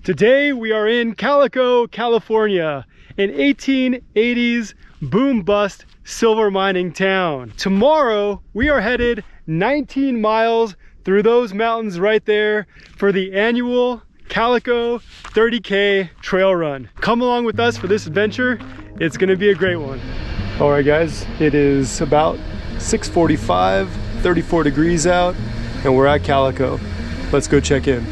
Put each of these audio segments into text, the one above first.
Today we are in Calico, California, an 1880s boom-bust silver mining town. Tomorrow we are headed 19 miles through those mountains right there for the annual Calico 30K trail run. Come along with us for this adventure. It's gonna be a great one. All right guys, it is about 6:45, 34 degrees out, and we're at Calico. Let's go check in.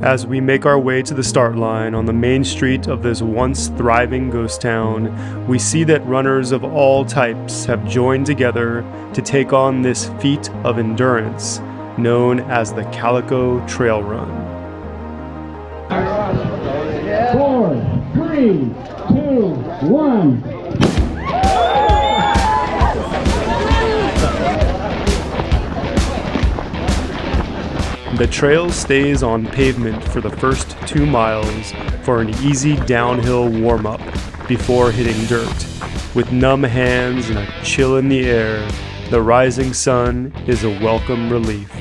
As we make our way to the start line on the main street of this once thriving ghost town, we see that runners of all types have joined together to take on this feat of endurance known as the Calico Trail Run. 4, 3, 2, 1. The trail stays on pavement for the first 2 miles for an easy downhill warm-up before hitting dirt. With numb hands and a chill in the air, the rising sun is a welcome relief.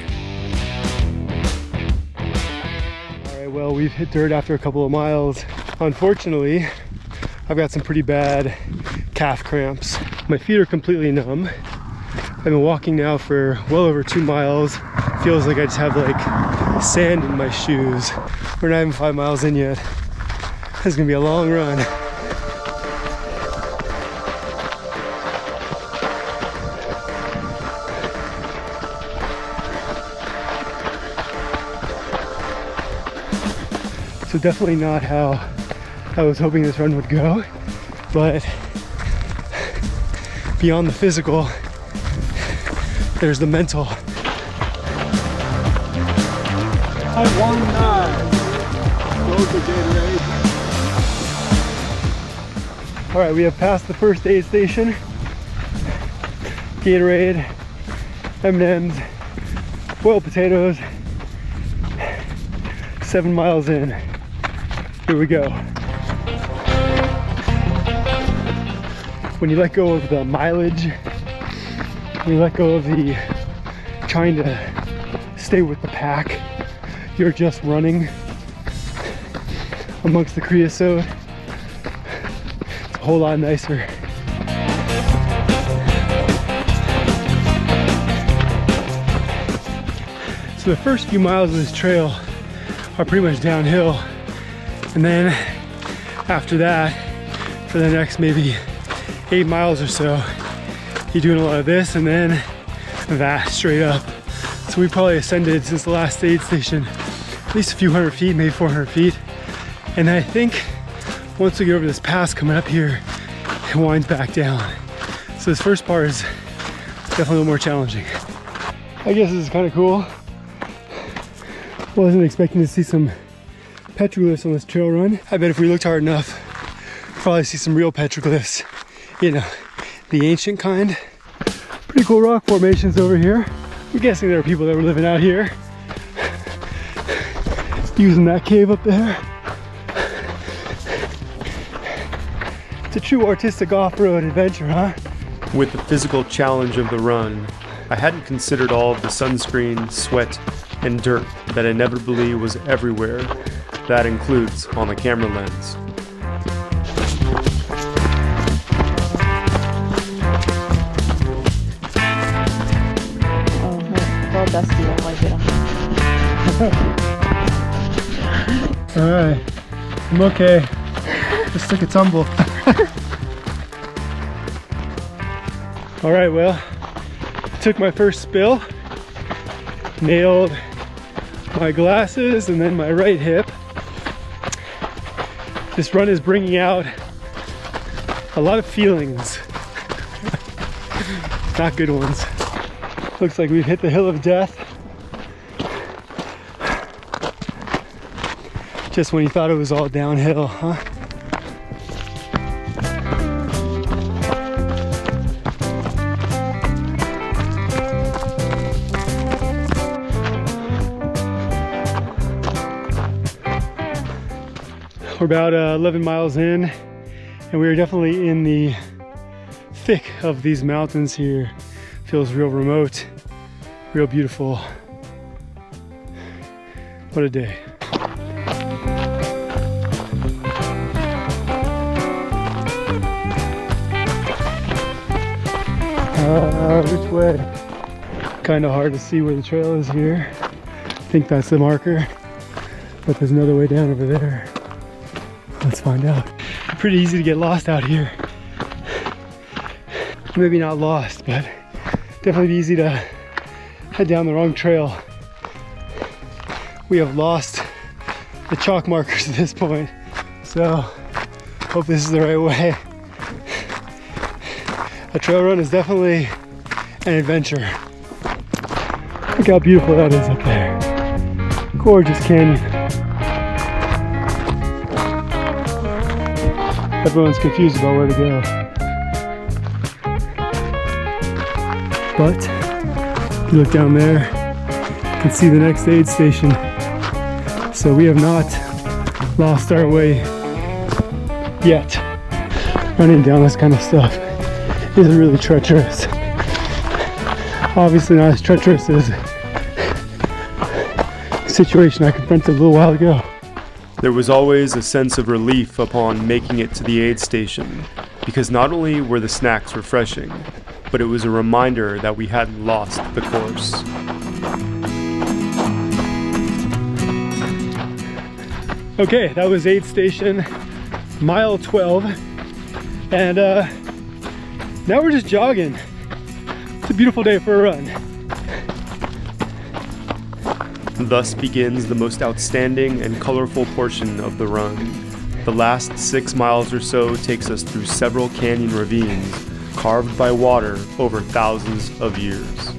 Alright, well, we've hit dirt after a couple of miles. Unfortunately, I've got some pretty bad calf cramps. My feet are completely numb. I've been walking now for well over 2 miles. Feels like I just have like sand in my shoes. We're not even 5 miles in yet. This is gonna be a long run. So definitely not how I was hoping this run would go, but beyond the physical, there's the mental. I won All right, we have passed the first aid station. Gatorade, M&Ms, boiled potatoes. 7 miles in. Here we go. When you let go of the mileage, when you let go of the trying to stay with the pack, you're just running amongst the creosote. It's a whole lot nicer. So the first few miles of this trail are pretty much downhill, and then after that, for the next maybe 8 miles or so, you're doing a lot of this and then that straight up. So we probably ascended since the last aid station at least a few hundred feet, maybe 400 feet. And I think once we get over this pass coming up here, it winds back down. So this first part is definitely a little more challenging. I guess this is kind of cool. Wasn't expecting to see some petroglyphs on this trail run. I bet if we looked hard enough, we'd probably see some real petroglyphs, you know, the ancient kind. Pretty cool rock formations over here. I'm guessing there are people that were living out here, using that cave up there. It's a true artistic off-road adventure, huh? With the physical challenge of the run, I hadn't considered all of the sunscreen, sweat, and dirt that inevitably was everywhere. That includes on the camera lens. Dusty, I like it. All right, I'm okay. Just took a tumble. All right, well, took my first spill, nailed my glasses and then my right hip. This run is bringing out a lot of feelings, not good ones. Looks like we've hit the hill of death. Just when you thought it was all downhill, huh? We're about 11 miles in, and we are definitely in the thick of these mountains here. Feels real remote, real beautiful. What a day. Which way? Kind of hard to see where the trail is here. I think that's the marker, but there's another way down over there. Let's find out. Pretty easy to get lost out here. Maybe not lost, but definitely easy to head down the wrong trail. We have lost the chalk markers at this point, so hope this is the right way. A trail run is definitely an adventure. Look how beautiful that is up there. Gorgeous canyon. Everyone's confused about where to go. But if you look down there, you can see the next aid station. So we have not lost our way yet. Running down this kind of stuff is really treacherous. Obviously not as treacherous as the situation I confronted a little while ago. There was always a sense of relief upon making it to the aid station, because not only were the snacks refreshing, but it was a reminder that we hadn't lost the course. Okay, that was aid station mile 12, and now we're just jogging. It's a beautiful day for a run. Thus begins the most outstanding and colorful portion of the run. The last 6 miles or so takes us through several canyon ravines carved by water over thousands of years.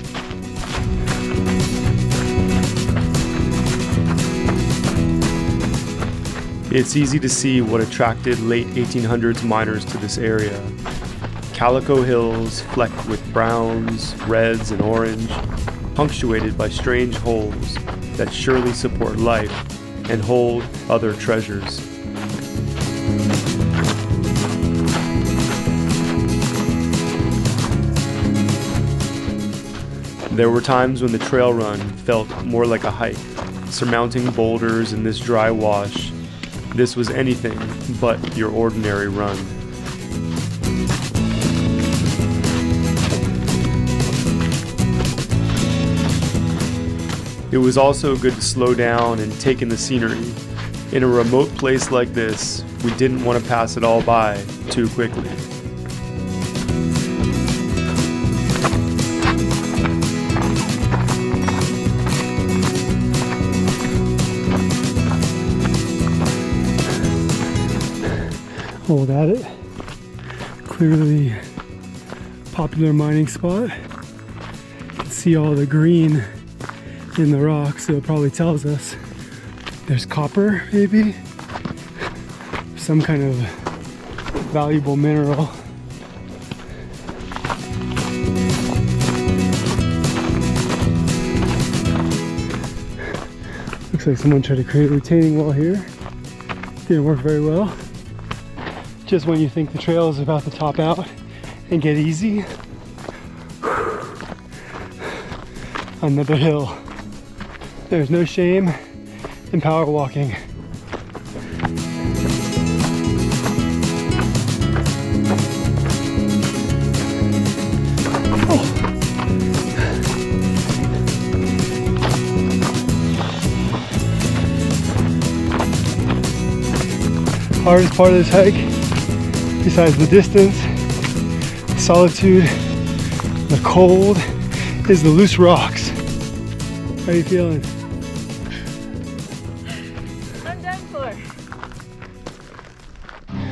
It's easy to see what attracted late 1800s miners to this area. Calico hills flecked with browns, reds, and orange, punctuated by strange holes that surely support life and hold other treasures. There were times when the trail run felt more like a hike, surmounting boulders in this dry wash. This was anything but your ordinary run. It was also good to slow down and take in the scenery. In a remote place like this, we didn't want to pass it all by too quickly. Hold at it. Clearly popular mining spot. You can see all the green in the rock, so it probably tells us there's copper, maybe some kind of valuable mineral. Looks like someone tried to create a retaining wall here. Didn't work very well. Just when you think the trail is about to top out and get easy, another hill. There's no shame in power walking. Hardest part of this hike, besides the distance, the solitude, the cold, is the loose rocks. How are you feeling? I'm done for.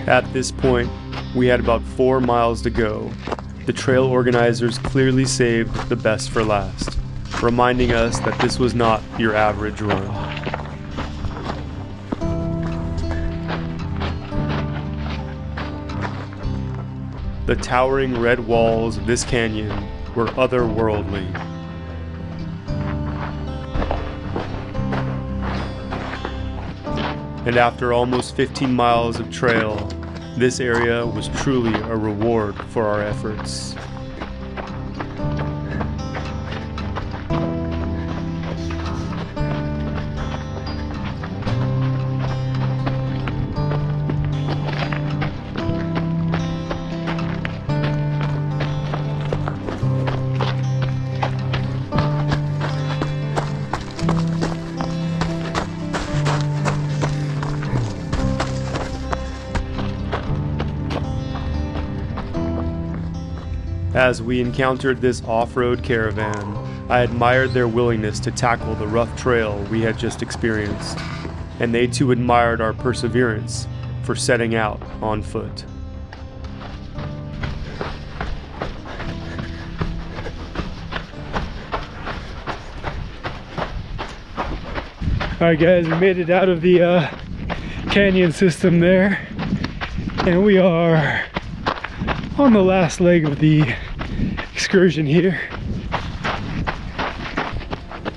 At this point, we had about 4 miles to go. The trail organizers clearly saved the best for last, reminding us that this was not your average run. The towering red walls of this canyon were otherworldly. And after almost 15 miles of trail, this area was truly a reward for our efforts. As we encountered this off-road caravan, I admired their willingness to tackle the rough trail we had just experienced, and they too admired our perseverance for setting out on foot. Alright guys, we made it out of the canyon system there, and we are on the last leg of the excursion here.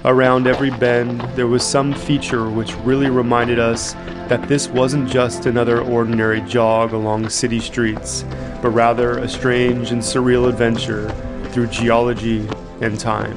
Around every bend, there was some feature which really reminded us that this wasn't just another ordinary jog along city streets, but rather a strange and surreal adventure through geology and time.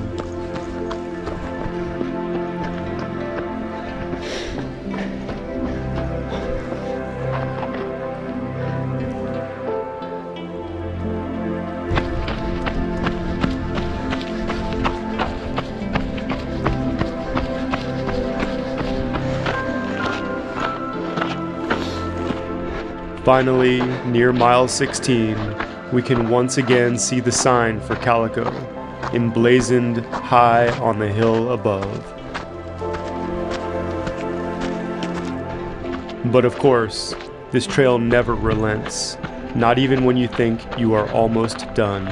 Finally, near mile 16, we can once again see the sign for Calico, emblazoned high on the hill above. But of course, this trail never relents, not even when you think you are almost done.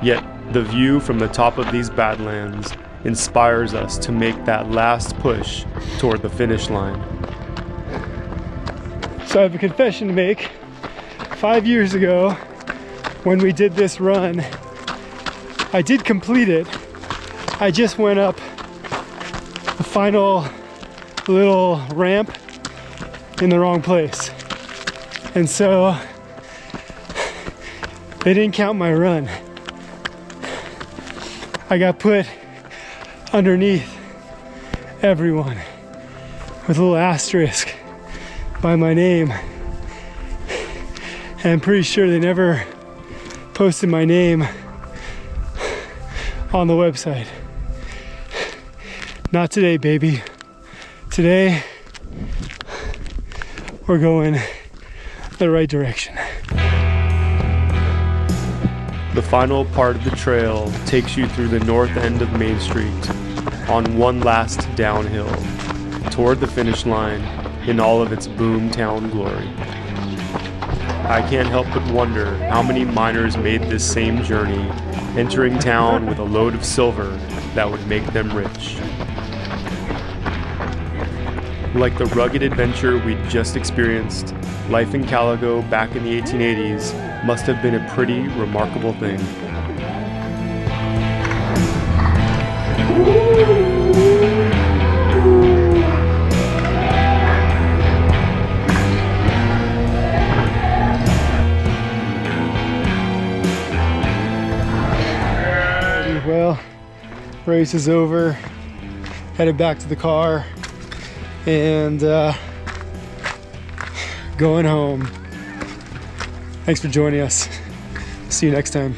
Yet, the view from the top of these Badlands inspires us to make that last push toward the finish line. So I have a confession to make. 5 years ago, when we did this run, I did complete it. I just went up the final little ramp in the wrong place. And so they didn't count my run. I got put underneath everyone with a little asterisk by my name. And I'm pretty sure they never posted my name on the website. Not today, baby. Today, we're going the right direction. The final part of the trail takes you through the north end of Main Street on one last downhill toward the finish line in all of its boomtown glory. I can't help but wonder how many miners made this same journey, entering town with a load of silver that would make them rich. Like the rugged adventure we'd just experienced, life in Calico back in the 1880s must have been a pretty remarkable thing. Well, race is over, headed back to the car, and going home. Thanks for joining us. See you next time.